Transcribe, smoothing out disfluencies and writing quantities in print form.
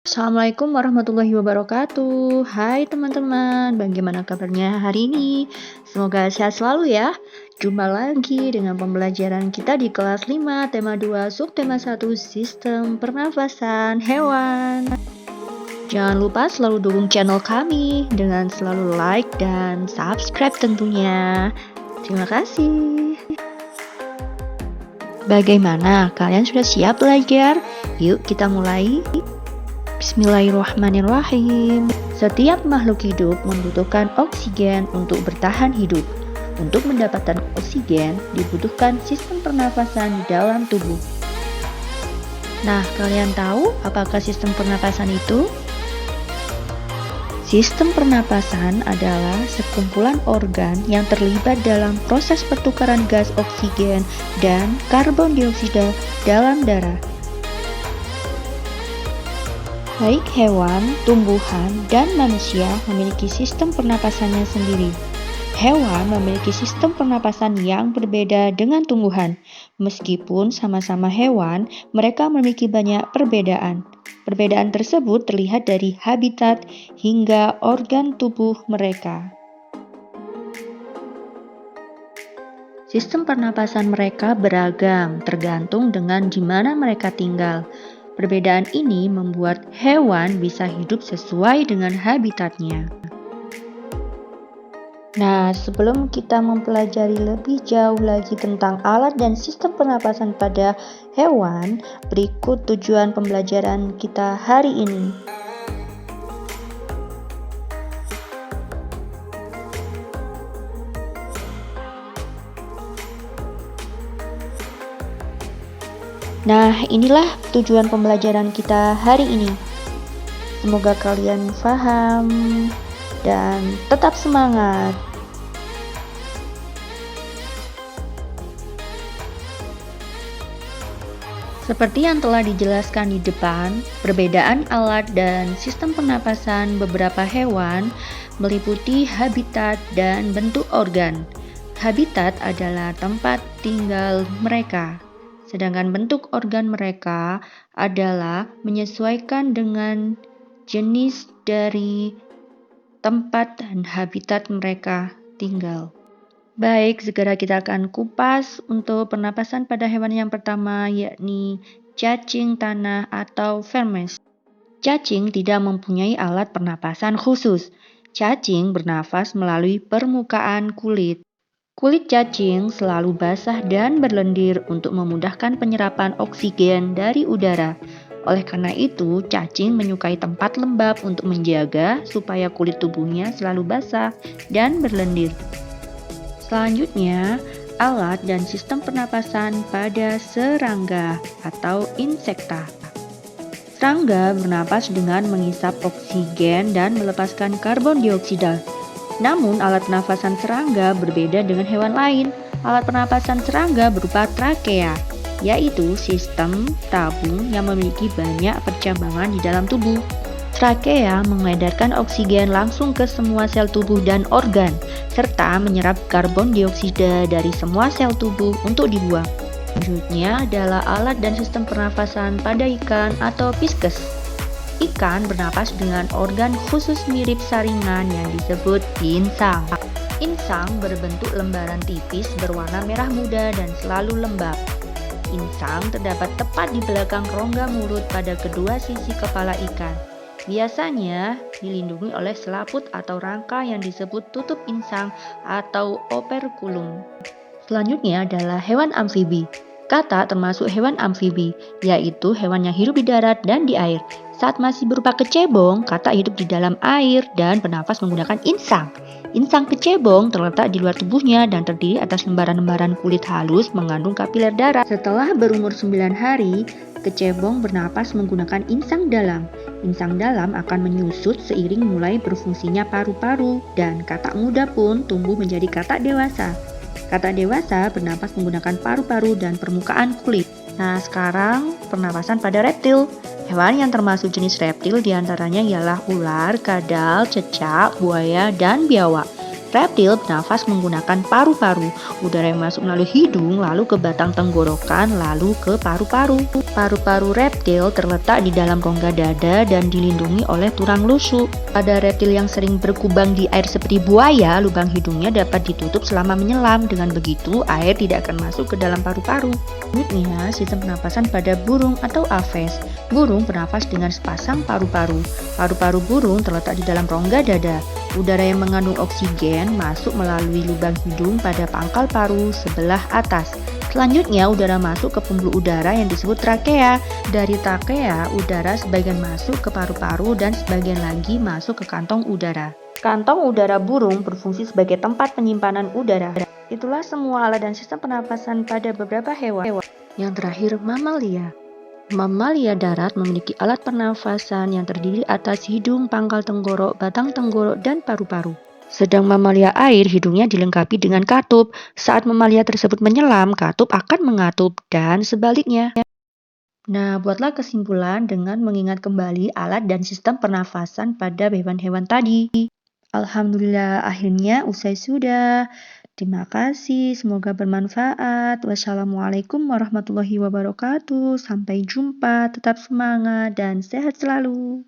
Assalamualaikum warahmatullahi wabarakatuh. Hai teman-teman, bagaimana kabarnya hari ini? Semoga sehat selalu ya. Jumpa lagi dengan pembelajaran kita di kelas 5, tema 2, subtema 1, sistem pernafasan hewan. Jangan lupa selalu dukung channel kami dengan selalu like dan subscribe tentunya. Terima kasih. Bagaimana? Kalian sudah siap belajar? Yuk kita mulai. Bismillahirrahmanirrahim. Setiap makhluk hidup membutuhkan oksigen untuk bertahan hidup. Untuk mendapatkan oksigen, dibutuhkan sistem pernafasan di dalam tubuh. Nah, kalian tahu apakah sistem pernapasan itu? Sistem pernapasan adalah sekumpulan organ yang terlibat dalam proses pertukaran gas oksigen dan karbon dioksida dalam darah. Baik hewan, tumbuhan, dan manusia memiliki sistem pernapasannya sendiri. Hewan memiliki sistem pernapasan yang berbeda dengan tumbuhan. Meskipun sama-sama hewan, mereka memiliki banyak perbedaan. Perbedaan tersebut terlihat dari habitat hingga organ tubuh mereka. Sistem pernapasan mereka beragam, tergantung dengan di mana mereka tinggal. Perbedaan ini membuat hewan bisa hidup sesuai dengan habitatnya. Nah, sebelum kita mempelajari lebih jauh lagi tentang alat dan sistem pernapasan pada hewan, berikut tujuan pembelajaran kita hari ini. Nah, inilah tujuan pembelajaran kita hari ini. Semoga kalian paham dan tetap semangat. Seperti yang telah dijelaskan di depan, perbedaan alat dan sistem pernapasan beberapa hewan meliputi habitat dan bentuk organ. Habitat adalah tempat tinggal mereka, sedangkan bentuk organ mereka adalah menyesuaikan dengan jenis dari tempat dan habitat mereka tinggal. Baik, segera kita akan kupas untuk pernapasan pada hewan yang pertama, yakni cacing tanah atau vermes. Cacing tidak mempunyai alat pernapasan khusus. Cacing bernafas melalui permukaan kulit. Kulit cacing selalu basah dan berlendir untuk memudahkan penyerapan oksigen dari udara. Oleh karena itu, cacing menyukai tempat lembab untuk menjaga supaya kulit tubuhnya selalu basah dan berlendir. Selanjutnya, alat dan sistem pernapasan pada serangga atau insekta. Serangga bernapas dengan menghisap oksigen dan melepaskan karbon dioksida. Namun, alat pernapasan serangga berbeda dengan hewan lain. Alat pernapasan serangga berupa trakea, yaitu sistem tabung yang memiliki banyak percabangan di dalam tubuh. Trakea mengedarkan oksigen langsung ke semua sel tubuh dan organ, serta menyerap karbon dioksida dari semua sel tubuh untuk dibuang. Selanjutnya adalah alat dan sistem pernapasan pada ikan atau pisces. Ikan bernapas dengan organ khusus mirip saringan yang disebut insang. Insang berbentuk lembaran tipis berwarna merah muda dan selalu lembab. Insang terdapat tepat di belakang rongga mulut pada kedua sisi kepala ikan. Biasanya dilindungi oleh selaput atau rangka yang disebut tutup insang atau operculum. Selanjutnya adalah hewan amfibi. Kata termasuk hewan amfibi, yaitu hewan yang hidup di darat dan di air. Saat masih berupa kecebong, kata hidup di dalam air dan bernafas menggunakan insang. Insang kecebong terletak di luar tubuhnya dan terdiri atas lembaran-lembaran kulit halus mengandung kapiler darah. Setelah berumur 9 hari, kecebong bernapas menggunakan insang dalam. Insang dalam akan menyusut seiring mulai berfungsinya paru-paru dan katak muda pun tumbuh menjadi katak dewasa. Katak dewasa bernapas menggunakan paru-paru dan permukaan kulit. Nah, sekarang pernapasan pada reptil. Hewan yang termasuk jenis reptil diantaranya ialah ular, kadal, cecak, buaya, dan biawak. Reptil bernafas menggunakan paru-paru. Udara yang masuk melalui hidung lalu ke batang tenggorokan lalu ke paru-paru. Paru-paru reptil terletak di dalam rongga dada dan dilindungi oleh tulang rusuk. Pada reptil yang sering berkubang di air seperti buaya, lubang hidungnya dapat ditutup selama menyelam. Dengan begitu, air tidak akan masuk ke dalam paru-paru. Selanjutnya, sistem pernapasan pada burung atau aves. Burung bernafas dengan sepasang paru-paru. Paru-paru burung terletak di dalam rongga dada. Udara yang mengandung oksigen masuk melalui lubang hidung pada pangkal paru sebelah atas. Selanjutnya, udara masuk ke pembuluh udara yang disebut trakea. Dari trakea, udara sebagian masuk ke paru-paru dan sebagian lagi masuk ke kantong udara. Kantong udara burung berfungsi sebagai tempat penyimpanan udara. Itulah semua alat dan sistem pernapasan pada beberapa hewan. Yang terakhir, mamalia. Mamalia darat memiliki alat pernafasan yang terdiri atas hidung, pangkal tenggorok, batang tenggorok, dan paru-paru. Sedang mamalia air, hidungnya dilengkapi dengan katup. Saat mamalia tersebut menyelam, katup akan mengatup dan sebaliknya. Nah, buatlah kesimpulan dengan mengingat kembali alat dan sistem pernafasan pada hewan-hewan tadi. Alhamdulillah, akhirnya usai sudah. Terima kasih, semoga bermanfaat. Wassalamualaikum warahmatullahi wabarakatuh. Sampai jumpa, tetap semangat dan sehat selalu.